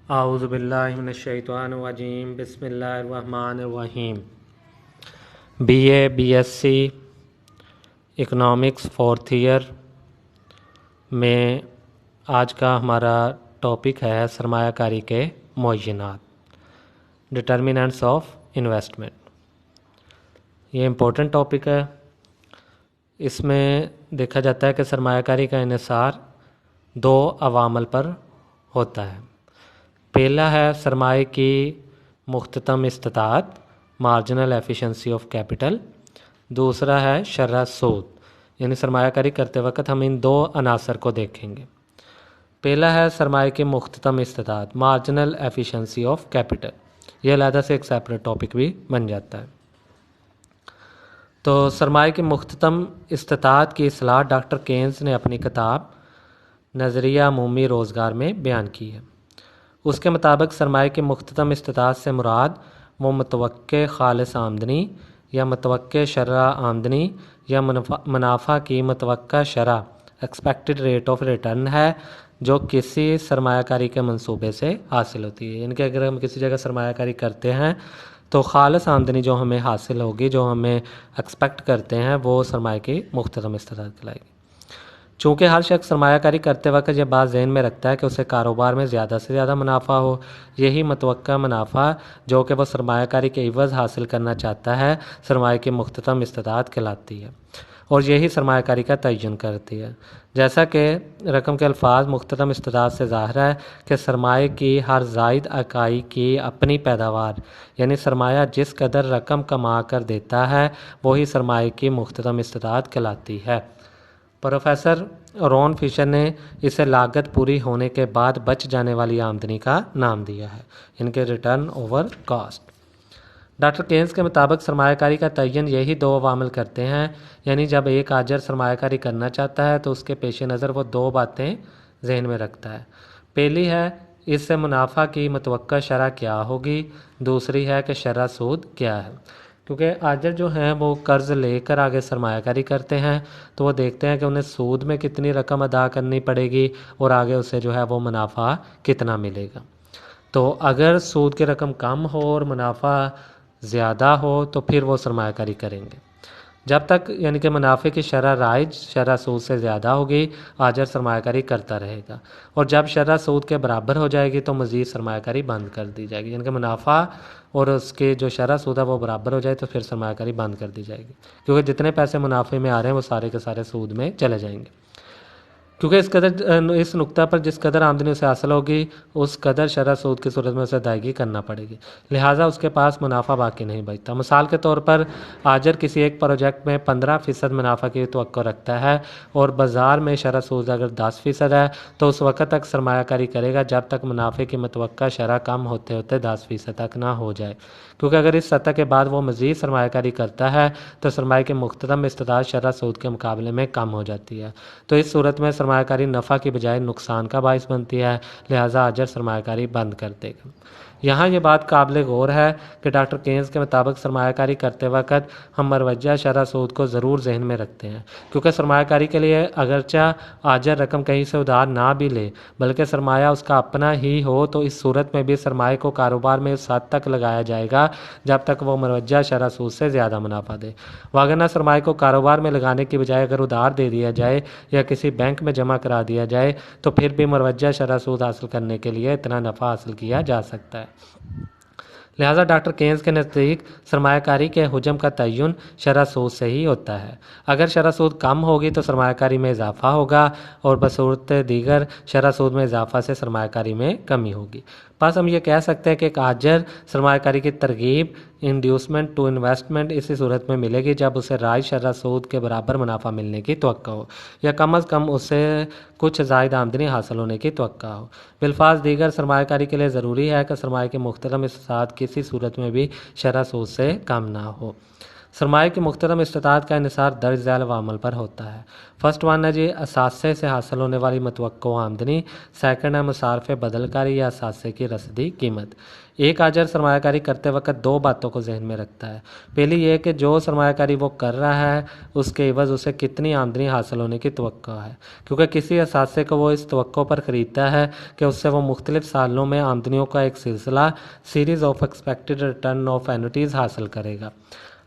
اعوذ باللہ من الشیطان الرجیم بسم اللہ الرحمن الرحیم۔ B A B S C economics fourth year میں آج کا ہمارا ٹاپک ہے سرمایہ کاری کے معینات، ڈٹرمیننٹس آف انویسٹمنٹ۔ یہ امپورٹنٹ ٹاپک ہے۔ اس میں دیکھا جاتا ہے کہ سرمایہ کاری کا انحصار دو عوامل پر ہوتا ہے۔ پہلا ہے سرمایہ کی مختتم استطاعت، مارجنل ایفیشنسی آف کیپٹل۔ دوسرا ہے شرح سود، یعنی سرمایہ کاری کرتے وقت ہم ان دو عناصر کو دیکھیں گے۔ پہلا ہے سرمایہ کی مختتم استطاعت، مارجنل ایفیشنسی آف کیپٹل۔ یہ علیحدہ سے ایک سیپریٹ ٹاپک بھی بن جاتا ہے۔ تو سرمایہ کی مختتم استطاعت کی اصطلاح ڈاکٹر کینز نے اپنی کتاب نظریہ عمومی روزگار میں بیان کی ہے۔ اس کے مطابق سرمایہ کی مختتم استطاعت سے مراد وہ متوقع خالص آمدنی یا متوقع شرح آمدنی یا منافع کی متوقع شرح ایکسپیکٹڈ ریٹ آف ریٹرن ہے جو کسی سرمایہ کاری کے منصوبے سے حاصل ہوتی ہے۔ یعنی کہ اگر ہم کسی جگہ سرمایہ کاری کرتے ہیں تو خالص آمدنی جو ہمیں حاصل ہوگی، جو ہمیں ایکسپیکٹ کرتے ہیں، وہ سرمایہ کی مختتم استطاعت کہلائے گی۔ چونکہ ہر شخص سرمایہ کاری کرتے وقت یہ بات ذہن میں رکھتا ہے کہ اسے کاروبار میں زیادہ سے زیادہ منافع ہو، یہی متوقع منافع جو کہ وہ سرمایہ کاری کے عوض حاصل کرنا چاہتا ہے سرمایہ کی مختتم استطاعت کہلاتی ہے، اور یہی سرمایہ کاری کا تعین کرتی ہے۔ جیسا کہ رقم کے الفاظ مختتم استطاعت سے ظاہر ہے کہ سرمایہ کی ہر زائد اکائی کی اپنی پیداوار، یعنی سرمایہ جس قدر رقم کما کر دیتا ہے وہی سرمایہ کی مختتم استطاعت کہلاتی ہے۔ پروفیسر رون فشر نے اسے لاگت پوری ہونے کے بعد بچ جانے والی آمدنی کا نام دیا ہے، ان کے return over cost. Doctor Keynes کے مطابق سرمایہ کاری کا تعین یہی دو عوامل کرتے ہیں، یعنی جب ایک آجر سرمایہ کاری کرنا چاہتا ہے تو اس کے پیش نظر وہ دو باتیں ذہن میں رکھتا ہے۔ پہلی ہے اس سے منافع کی متوقع شرح کیا ہوگی، دوسری ہے کہ شرح سود کیا ہے۔ کیونکہ آجر جو ہیں وہ قرض لے کر آگے سرمایہ کاری کرتے ہیں تو وہ دیکھتے ہیں کہ انہیں سود میں کتنی رقم ادا کرنی پڑے گی اور آگے اسے جو ہے وہ منافع کتنا ملے گا۔ تو اگر سود کی رقم کم ہو اور منافع زیادہ ہو تو پھر وہ سرمایہ کاری کریں گے۔ جب تک یعنی کہ منافع کی شرح رائج شرح سود سے زیادہ ہوگی، آجر سرمایہ کاری کرتا رہے گا، اور جب شرح سود کے برابر ہو جائے گی تو مزید سرمایہ کاری بند کر دی جائے گی۔ یعنی کہ منافع اور اس کے جو شرح سود ہے وہ برابر ہو جائے تو پھر سرمایہ کاری بند کر دی جائے گی، کیونکہ جتنے پیسے منافع میں آ رہے ہیں وہ سارے کے سارے سود میں چلے جائیں گے۔ کیونکہ اس نقطہ پر جس قدر آمدنی اسے حاصل ہوگی اس قدر شرح سود کی صورت میں اسے ادائیگی کرنا پڑے گی، لہٰذا اس کے پاس منافع باقی نہیں بچتا۔ مثال کے طور پر آجر کسی ایک پروجیکٹ میں 15% منافع کی توقع رکھتا ہے اور بازار میں شرح سود اگر 10% ہے تو اس وقت تک سرمایہ کاری کرے گا جب تک منافع کی متوقع شرح کم ہوتے ہوتے 10% تک نہ ہو جائے، کیونکہ اگر اس سطح کے بعد وہ مزید سرمایہ کاری کرتا ہے تو سرمایہ کی مختتم استطاعت شرح سود کے مقابلے میں کم ہو جاتی ہے۔ تو اس صورت میں سرمایہ کاری نفع کی بجائے نقصان کا باعث بنتی ہے، لہٰذا آجر سرمایہ کاری بند کر دے گا۔ یہاں یہ بات قابل غور ہے کہ ڈاکٹر کینز کے مطابق سرمایہ کاری کرتے وقت ہم مروجہ شرح سود کو ضرور ذہن میں رکھتے ہیں، کیونکہ سرمایہ کاری کے لیے اگرچہ آجر رقم کہیں سے ادھار نہ بھی لے بلکہ سرمایہ اس کا اپنا ہی ہو تو اس صورت میں بھی سرمایہ کو کاروبار میں اس حد تک لگایا جائے گا جب تک وہ مروجہ شرح سود سے زیادہ منافع دے، وگرنہ سرمایہ کو کاروبار میں لگانے کی بجائے اگر ادھار دے دیا جائے یا کسی بینک میں جمع کرا دیا جائے تو پھر بھی مروجہ شرح سود حاصل کرنے کے لیے اتنا نفع حاصل کیا جا سکتا ہے۔ لہٰذا ڈاکٹر کینز کے نزدیک سرمایہ کاری کے حجم کا تعین شرح سود سے ہی ہوتا ہے۔ اگر شرح سود کم ہوگی تو سرمایہ کاری میں اضافہ ہوگا اور بصورت دیگر شرح سود میں اضافہ سے سرمایہ کاری میں کمی ہوگی۔ بس ہم یہ کہہ سکتے ہیں کہ ایک آجر سرمایہ کاری کی ترغیب انڈیوسمنٹ ٹو انویسٹمنٹ اسی صورت میں ملے گی جب اسے رائج شرح سود کے برابر منافع ملنے کی توقع ہو، یا کم از کم اسے کچھ زائد آمدنی حاصل ہونے کی توقع ہو۔ بالفاظ دیگر سرمایہ کاری کے لیے ضروری ہے کہ سرمایہ کی مختتم استطاعت کسی صورت میں بھی شرح سود سے کم نہ ہو۔ سرمایہ کی مختتم استطاعت کا انحصار درج ذیل عوامل پر ہوتا ہے۔ فرسٹ ون ہے جی اثاثے سے حاصل ہونے والی متوقع آمدنی، سیکنڈ ہے مصارف بدل کاری یا اثاثے کی رسدی قیمت۔ ایک آجر سرمایہ کاری کرتے وقت دو باتوں کو ذہن میں رکھتا ہے۔ پہلی یہ کہ جو سرمایہ کاری وہ کر رہا ہے اس کے عوض اسے کتنی آمدنی حاصل ہونے کی توقع ہے، کیونکہ کسی اثاثے کو وہ اس توقع پر خریدتا ہے کہ اس سے وہ مختلف سالوں میں آمدنیوں کا ایک سلسلہ series of expected return of اینوٹیز حاصل کرے گا۔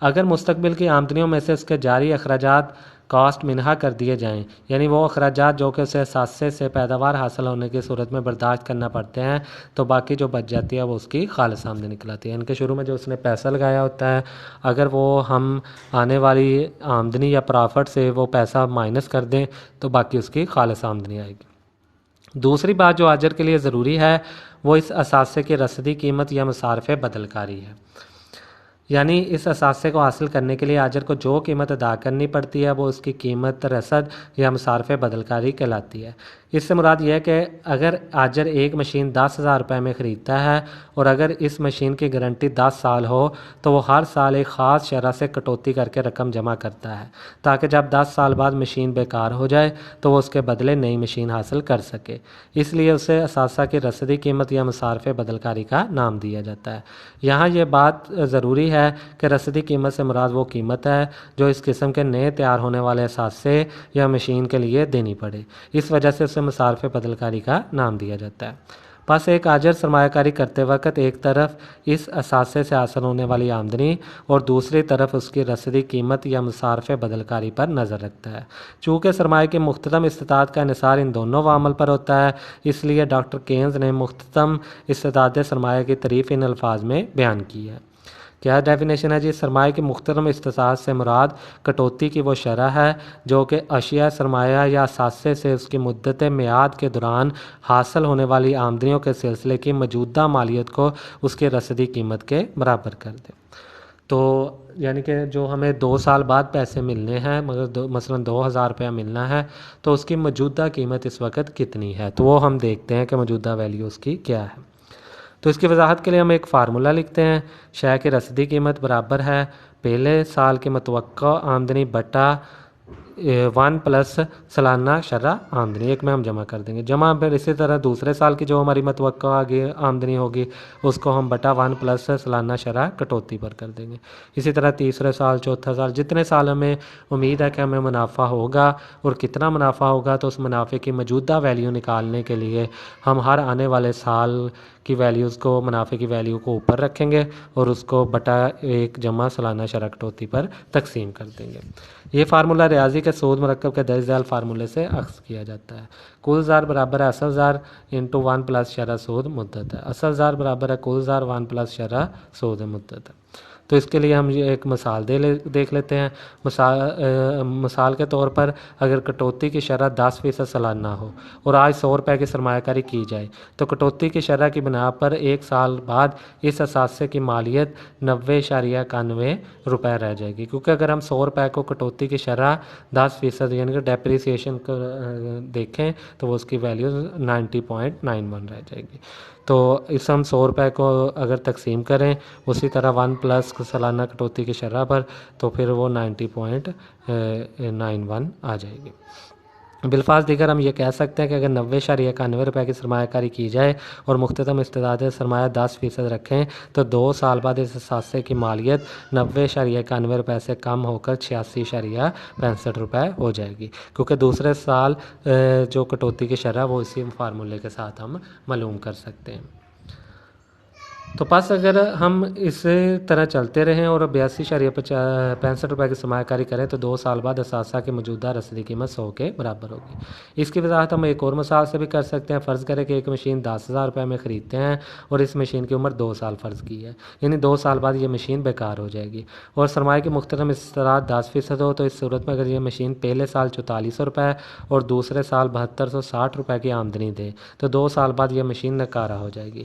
اگر مستقبل کی آمدنیوں میں سے اس کے جاری اخراجات کاسٹ منہا کر دیے جائیں، یعنی وہ اخراجات جو کہ اسے اثاثے سے پیداوار حاصل ہونے کی صورت میں برداشت کرنا پڑتے ہیں، تو باقی جو بچ جاتی ہے وہ اس کی خالص آمدنی نکلاتی ہے۔ ان کے شروع میں جو اس نے پیسہ لگایا ہوتا ہے، اگر وہ ہم آنے والی آمدنی یا پرافٹ سے وہ پیسہ مائنس کر دیں تو باقی اس کی خالص آمدنی آئے گی۔ دوسری بات جو آجر کے لیے ضروری ہے وہ اس اثاثے کی رسدی قیمت یا مصارف بدل کاری ہے، یعنی اس اثاثے کو حاصل کرنے کے لیے آجر کو جو قیمت ادا کرنی پڑتی ہے وہ اس کی قیمت رسد یا مصارف بدل کاری کہلاتی ہے۔ اس سے مراد یہ ہے کہ اگر آجر ایک مشین 10,000 روپے میں خریدتا ہے اور اگر اس مشین کی گارنٹی 10 سال ہو تو وہ ہر سال ایک خاص شرح سے کٹوتی کر کے رقم جمع کرتا ہے تاکہ جب 10 سال بعد مشین بیکار ہو جائے تو وہ اس کے بدلے نئی مشین حاصل کر سکے۔ اس لیے اسے اثاثہ کی رسدی قیمت یا مصارف بدل کاری کا نام دیا جاتا ہے۔ یہاں یہ بات ضروری ہے کہ رسدی قیمت سے مراد وہ قیمت ہے جو اس قسم کے نئے تیار ہونے والے اثاثے یا مشین کے لیے دینی پڑے، اس وجہ سے اسے مصارف بدل کاری کا نام دیا جاتا ہے۔ بس ایک آجر سرمایہ کاری کرتے وقت ایک طرف اس اثاثے سے حاصل ہونے والی آمدنی اور دوسری طرف اس کی رسدی قیمت یا مصارف بدل کاری پر نظر رکھتا ہے۔ چونکہ سرمایہ کی مختتم استطاعت کا انحصار ان دونوں عوامل پر ہوتا ہے، اس لیے ڈاکٹر کینز نے مختتم استطاعت سرمایہ کی تعریف ان الفاظ میں بیان کی ہے۔ کیا ڈیفینیشن ہے جی؟ سرمایہ کی مختتم استطاعت سے مراد کٹوتی کی وہ شرح ہے جو کہ اشیاء سرمایہ یا اثاثے سے اس کی مدت میعاد کے دوران حاصل ہونے والی آمدنیوں کے سلسلے کی موجودہ مالیت کو اس کی رسدی قیمت کے برابر کر دے۔ تو یعنی کہ جو ہمیں 2 سال بعد پیسے ملنے ہیں مگر مثلاً 2,000 روپیہ ملنا ہے تو اس کی موجودہ قیمت اس وقت کتنی ہے، تو وہ ہم دیکھتے ہیں کہ موجودہ ویلیو اس کی کیا ہے۔ تو اس کی وضاحت کے لیے ہم ایک فارمولا لکھتے ہیں۔ شے کی رسدی قیمت برابر ہے پہلے سال کی متوقع آمدنی بٹا 1 پلس سالانہ شرح آمدنی، ایک میں ہم جمع کر دیں گے۔ جمع پھر اسی طرح دوسرے سال کی جو ہماری متوقع آمدنی ہوگی اس کو ہم بٹا 1 پلس سالانہ شرح کٹوتی پر کر دیں گے۔ اسی طرح تیسرے سال، چوتھا سال، جتنے سال ہمیں امید ہے کہ ہمیں منافع ہوگا اور کتنا منافع ہوگا تو اس منافع کی موجودہ ویلیو نکالنے کے لیے ہم ہر آنے والے سال کی ویلیوز کو، منافع کی ویلیو کو اوپر رکھیں گے اور اس کو بٹا 1 جمع سالانہ شرح کٹوتی پر تقسیم کر دیں گے۔ یہ فارمولہ ریاضی کے سود مرکب کے درج ذیل فارمولے سے اخذ کیا جاتا ہے۔ کل زار برابر ہے اصل زار انٹو 1 پلس شرح سود مدت ہے۔ اصل زار برابر ہے کل زار 1 پلس شرح سود مدت ہے۔ تو اس کے لیے ہم یہ ایک مثال دیکھ لیتے ہیں۔ مثال کے طور پر اگر کٹوتی کی شرح 10% سالانہ ہو اور آج 100 روپے کی سرمایہ کاری کی جائے تو کٹوتی کی شرح کی بنا پر 1 سال بعد اس اثاثے کی مالیت 90.91 روپے رہ جائے گی، کیونکہ اگر ہم 100 روپے کو کٹوتی کی شرح 10% یعنی کہ ڈیپریسیشن کو دیکھیں تو وہ اس کی ویلیو 90.91 رہ جائے گی۔ تو اس ہم 100 روپے کو اگر تقسیم کریں اسی طرح 1 پلس سالانہ کٹوتی کی شرح پر تو پھر وہ 90.91 آ جائے گی۔ بالفاظ دیگر ہم یہ کہہ سکتے ہیں کہ اگر 90.91 روپے کی سرمایہ کاری کی جائے اور مختتم استطاعت سرمایہ 10% رکھیں تو 2 سال بعد اس اثاثے کی مالیت 90.91 روپے سے کم ہو کر 86.65 روپے ہو جائے گی، کیونکہ دوسرے سال جو کٹوتی کی شرح وہ اسی فارمولے کے ساتھ ہم معلوم کر سکتے ہیں۔ تو پس اگر ہم اسی طرح چلتے رہیں اور 82.65 روپے کی سرمایہ کاری کریں تو 2 سال بعد اثاثہ کی موجودہ رسدی قیمت 100 کے برابر ہوگی۔ اس کی وضاحت ہم ایک اور مثال سے بھی کر سکتے ہیں۔ فرض کریں کہ ایک مشین 10,000 روپے میں خریدتے ہیں اور اس مشین کی عمر 2 سال فرض کی ہے، یعنی 2 سال بعد یہ مشین بیکار ہو جائے گی اور سرمایہ کی مختتم استطاعت 10% ہو تو اس صورت میں اگر یہ مشین پہلے سال 4400 روپے اور دوسرے سال 7260 روپے کی آمدنی دے تو 2 سال بعد یہ مشین ناکارہ ہو جائے گی۔